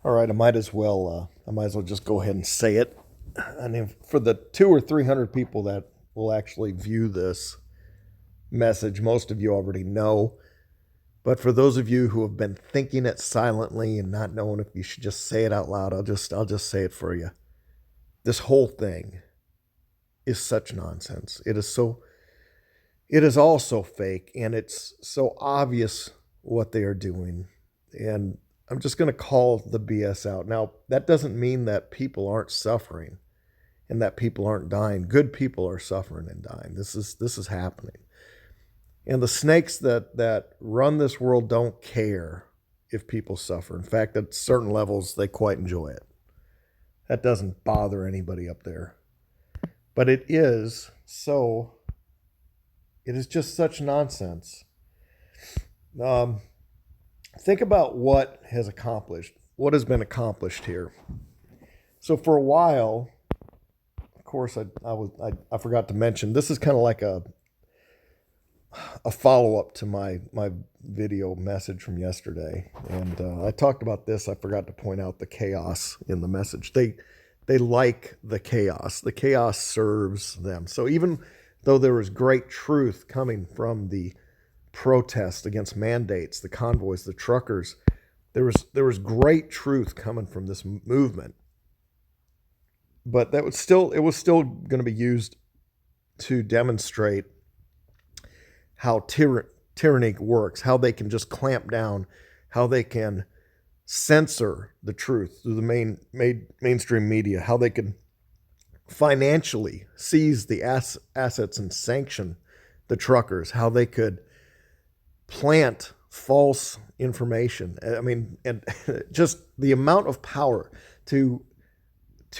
All right, I might as well just go ahead and say it. I mean, for the 200 or 300 people that will actually view this message, most of you already know. But for those of you who have been thinking it silently and not knowing if you should just say it out loud, I'll just say it for you. This whole thing is such nonsense. It is all so fake, and it's so obvious what they are doing. And I'm just going to call the BS out. Now, that doesn't mean that people aren't suffering and that people aren't dying. Good people are suffering and dying. This is happening. And the snakes that run this world don't care if people suffer. In fact, at certain levels, they quite enjoy it. That doesn't bother anybody up there. But it is just such nonsense. Um, think about what has been accomplished here. So for a while, of course, I forgot to mention this is kind of like a follow up to my video message from yesterday, and I talked about this. I forgot to point out the chaos in the message. They like the chaos. The chaos serves them. So even though there was great truth coming from the protest against mandates, the convoys, the truckers, there was great truth coming from this movement. But it was still going to be used to demonstrate how tyranny works, how they can just clamp down, how they can censor the truth through the mainstream media, how they can financially seize the assets and sanction the truckers, how they could plant false information. I mean, and just the amount of power to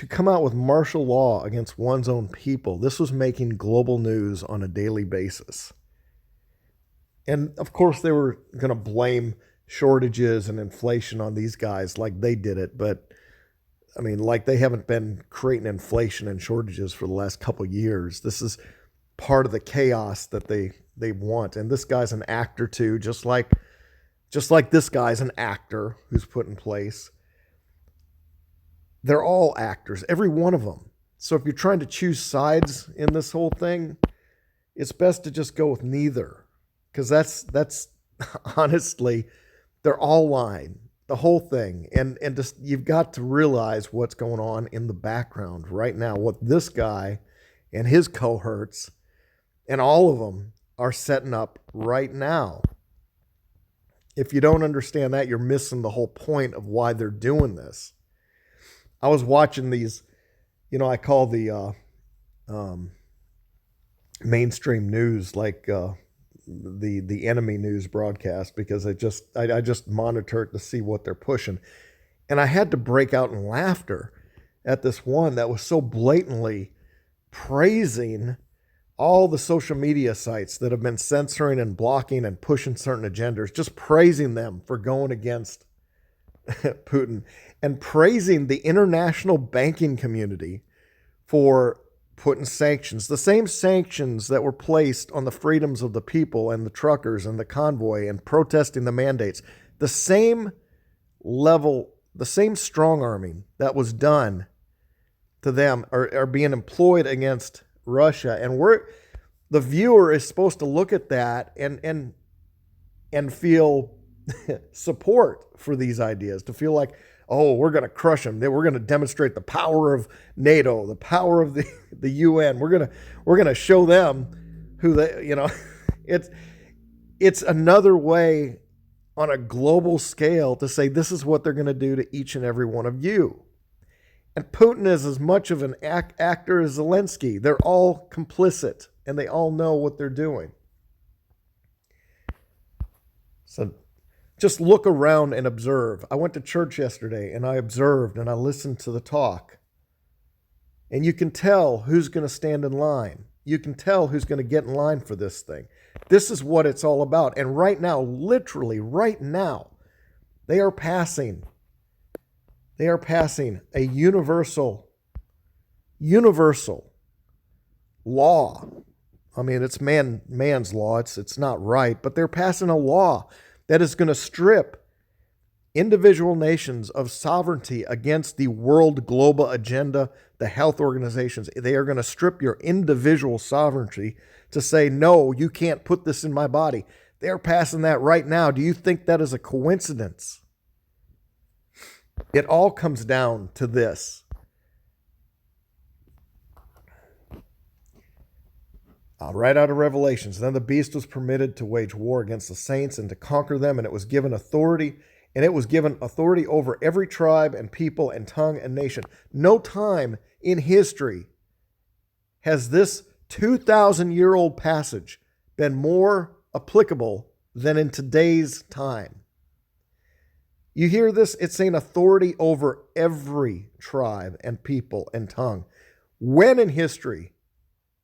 come out with martial law against one's own people. This was making global news on a daily basis. And of course, they were going to blame shortages and inflation on these guys like they did it. But I mean, like they haven't been creating inflation and shortages for the last couple of years. This is part of the chaos that they want. And this guy's an actor too, just like this guy's an actor who's put in place. They're all actors, every one of them. So if you're trying to choose sides in this whole thing, it's best to just go with neither. Because that's honestly, they're all lying, the whole thing. And just you've got to realize what's going on in the background right now, what this guy and his cohorts and all of them are setting up right now. If you don't understand that, you're missing the whole point of why they're doing this. I was watching these, I call the mainstream news like the enemy news broadcast, because I just monitor it to see what they're pushing. And I had to break out in laughter at this one that was so blatantly praising all the social media sites that have been censoring and blocking and pushing certain agendas, just praising them for going against Putin, and praising the international banking community for putting sanctions, the same sanctions that were placed on the freedoms of the people and the truckers and the convoy and protesting the mandates, the same level, the same strong arming that was done to them are being employed against Russia. And the viewer is supposed to look at that and feel support for these ideas, to feel like, oh, we're going to crush them. We're going to demonstrate the power of NATO, the power of the UN. We're going to show them who it's another way on a global scale to say this is what they're going to do to each and every one of you. And Putin is as much of an actor as Zelensky. They're all complicit, and they all know what they're doing. So just look around and observe. I went to church yesterday, and I observed, and I listened to the talk. And you can tell who's going to stand in line. You can tell who's going to get in line for this thing. This is what it's all about. And right now, literally right now, they are passing a universal law. I mean, it's man's law. It's not right, but they're passing a law that is going to strip individual nations of sovereignty against the world global agenda, the health organizations. They are going to strip your individual sovereignty to say, no, you can't put this in my body. They're passing that right now. Do you think that is a coincidence? It all comes down to this. Right out of Revelations. Then the beast was permitted to wage war against the saints and to conquer them, and it was given authority. And it was given authority over every tribe and people and tongue and nation. No time in history has this 2,000-year-old passage been more applicable than in today's time. You hear this? It's saying authority over every tribe and people and tongue. When in history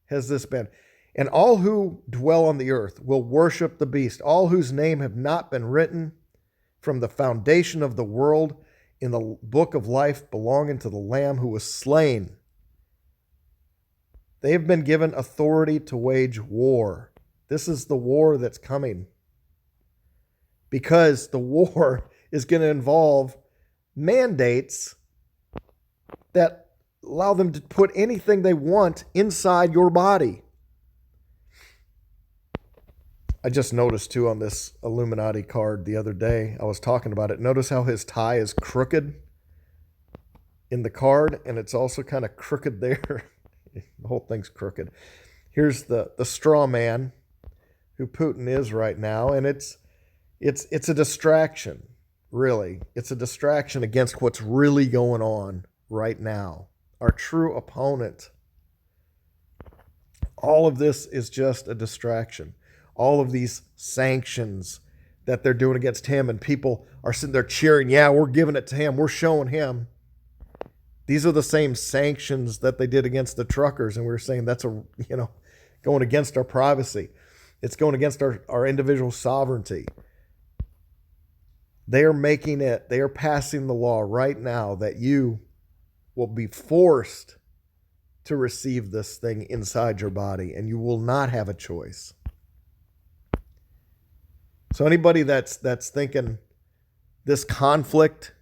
has this been? And all who dwell on the earth will worship the beast, all whose name have not been written from the foundation of the world in the book of life belonging to the Lamb who was slain. They have been given authority to wage war. This is the war that's coming. Because the war is going to involve mandates that allow them to put anything they want inside your body. I just noticed too on this Illuminati card the other day, I was talking about it. Notice how his tie is crooked in the card, and it's also kind of crooked there. The whole thing's crooked. Here's the straw man who Putin is right now, and it's a distraction, really. It's a distraction against what's really going on right now. Our true opponent. All of this is just a distraction. All of these sanctions that they're doing against him, and people are sitting there cheering, yeah, we're giving it to him, we're showing him. These are the same sanctions that they did against the truckers, and we were saying that's going against our privacy. It's going against our individual sovereignty. They are passing the law right now that you will be forced to receive this thing inside your body, and you will not have a choice. So anybody that's thinking this conflict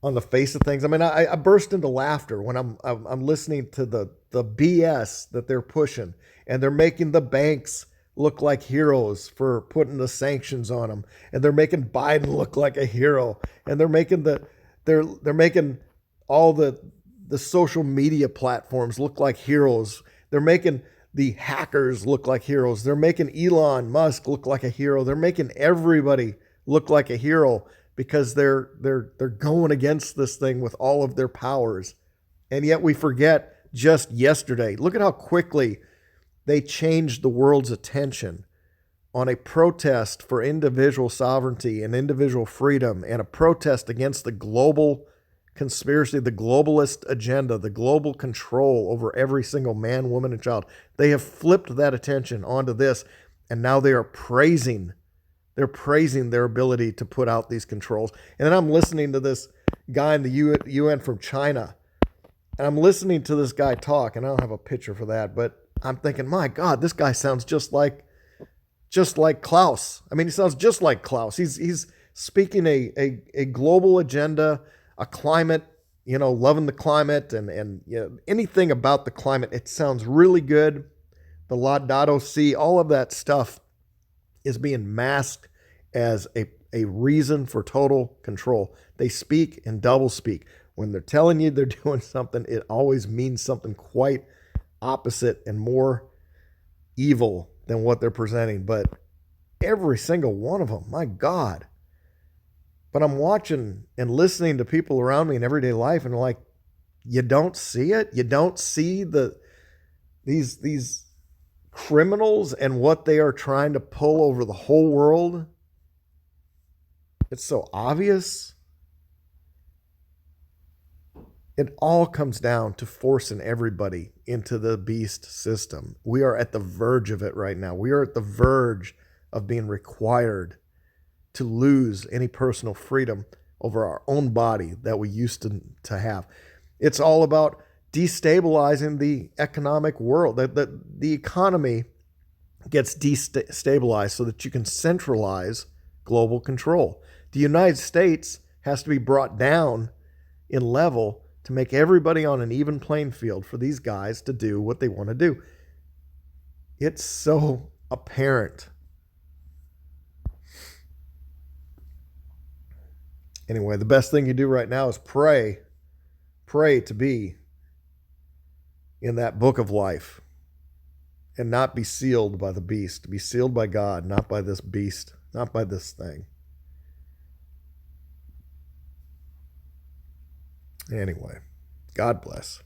on the face of things, I mean, I burst into laughter when I'm listening to the BS that they're pushing, and they're making the banks look like heroes for putting the sanctions on them, and they're making Biden look like a hero, and they're making they're making all the social media platforms look like heroes. They're making the hackers look like heroes. They're making Elon Musk look like a hero. They're making everybody look like a hero because they're going against this thing with all of their powers. And yet we forget just yesterday. Look at how quickly they changed the world's attention on a protest for individual sovereignty and individual freedom, and a protest against the global conspiracy, the globalist agenda, the global control over every single man, woman, and child. They have flipped that attention onto this, and now they are praising their ability to put out these controls. And then I'm listening to this guy in the UN from China, and I'm listening to this guy talk, and I don't have a picture for that, but I'm thinking, my God, this guy sounds just like Klaus. I mean, he sounds just like Klaus. He's speaking a global agenda, a climate, loving the climate and anything about the climate. It sounds really good. The Laudato Si, all of that stuff is being masked as a reason for total control. They speak and double speak. When they're telling you they're doing something, it always means something quite opposite and more evil than what they're presenting. But every single one of them, my God. But I'm watching and listening to people around me in everyday life, and like, you don't see it? You don't see these criminals and what they are trying to pull over the whole world? It's so obvious. It all comes down to forcing everybody into the beast system. We are at the verge of it right now. We are at the verge of being required to lose any personal freedom over our own body that we used to have. It's all about destabilizing the economic world. The economy gets destabilized so that you can centralize global control. The United States has to be brought down in level to make everybody on an even playing field for these guys to do what they want to do. It's so apparent. Anyway, the best thing you do right now is pray. Pray to be in that book of life and not be sealed by the beast. Be sealed by God, not by this beast, not by this thing. Anyway, God bless.